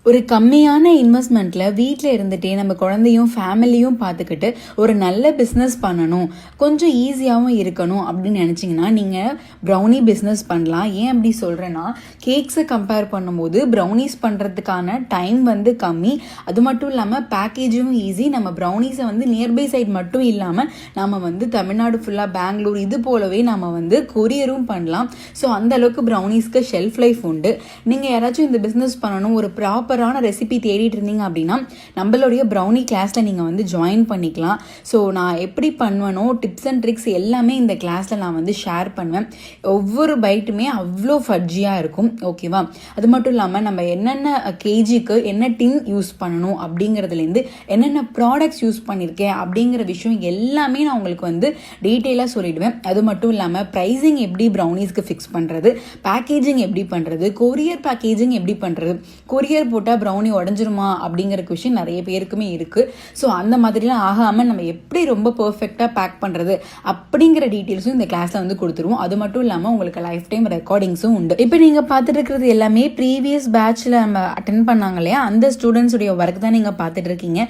ஒரு கம்மியான இன்வெஸ்ட்மெண்ட்டில் வீட்டில் இருந்துகிட்டே நம்ம குழந்தையும் ஃபேமிலியும் பார்த்துக்கிட்டு ஒரு நல்ல பிஸ்னஸ் பண்ணணும், கொஞ்சம் ஈஸியாகவும் இருக்கணும் அப்படின்னு நினச்சிங்கன்னா நீங்கள் ப்ரௌனி பிஸ்னஸ் பண்ணலாம். ஏன் அப்படி சொல்கிறேன்னா, கேக்ஸை கம்பேர் பண்ணும்போது ப்ரௌனிஸ் பண்ணுறதுக்கான டைம் வந்து கம்மி. அது மட்டும் இல்லாமல் பேக்கேஜும் ஈஸி. நம்ம ப்ரௌனிஸை வந்து நியர்பை சைட் மட்டும் இல்லாமல் நம்ம வந்து தமிழ்நாடு ஃபுல்லாக பெங்களூர் இது போலவே நம்ம வந்து கொரியரும் பண்ணலாம். ஸோ அந்தளவுக்கு ப்ரௌனிஸ்க்கு ஷெல்ஃப் லைஃப் உண்டு. நீங்கள் யாராச்சும் இந்த பிஸ்னஸ் பண்ணணும், ஒரு ப்ராப்பரான ரெசிபி தேடிட்டு இருந்தீங்க அப்படின்னா நம்மளுடைய ப்ரௌனி கிளாஸில் நீங்கள் வந்து ஜாயின் பண்ணிக்கலாம். ஸோ நான் எப்படி பண்ணுவேனோ டிப்ஸ் அண்ட் ட்ரிக்ஸ் எல்லாமே இந்த கிளாஸில் நான் வந்து ஷேர் பண்ணுவேன். ஒவ்வொரு பைட்டுமே அவ்வளோ ஃபட்ஜியாக இருக்கும். ஓகேவா? அது மட்டும் இல்லாமல் நம்ம என்னென்ன கேஜிக்கு என்ன டின் யூஸ் பண்ணணும் அப்படிங்கிறதுலேருந்து என்னென்ன ப்ராடக்ட்ஸ் யூஸ் பண்ணியிருக்கேன் அப்படிங்கிற விஷயம் எல்லாமே நான் உங்களுக்கு வந்து டீட்டெயிலாக சொல்லிவிடுவேன். அது மட்டும் இல்லாமல் ப்ரைஸிங் எப்படி ப்ரௌனிஸ்க்கு ஃபிக்ஸ் பண்ணுறது, பேக்கேஜிங் எப்படி பண்ணுறது, கொரியர் பேக்கேஜிங் எப்படி பண்ணுறது, கொரியர் போட்டால் ப்ரௌனி உடஞ்சிருமா அப்படிங்கிற விஷயம் நிறைய பேருக்குமே இருக்குது. ஸோ அந்த மாதிரிலாம் ஆகாமல் நம்ம எப்படி ரொம்ப பர்ஃபெக்டாக பேக் பண்ணுறது அப்படிங்கிற டீட்டெயில்ஸும் இந்த கிளாஸில் வந்து கொடுத்துருவோம். அது மட்டும் இல்லாமல் உங்களுக்கு லைஃப் டைம் ரெக்கார்டிங்ஸும் உண்டு. இப்போ நீங்கள் பார்த்துட்டு இருக்கிறது எல்லாமே ப்ரீவியஸ் பேட்சில் நம்ம அட்டென்ட் பண்ணாங்க இல்லையா, அந்த ஸ்டூடெண்ட்ஸுடைய ஒர்க் தான் நீங்கள் பார்த்துட்டு இருக்கீங்க.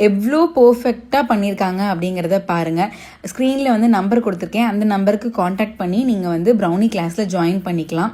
எவ்வளோ பர்ஃபெக்டாக பண்ணியிருக்காங்க அப்படிங்கிறத பாருங்கள். ஸ்க்ரீனில் வந்து நம்பர் கொடுத்துருக்கேன். அந்த நம்பருக்கு காண்டாக்ட் பண்ணி நீங்கள் வந்து ப்ரௌனி கிளாஸில் ஜாயின் பண்ணிக்கலாம்.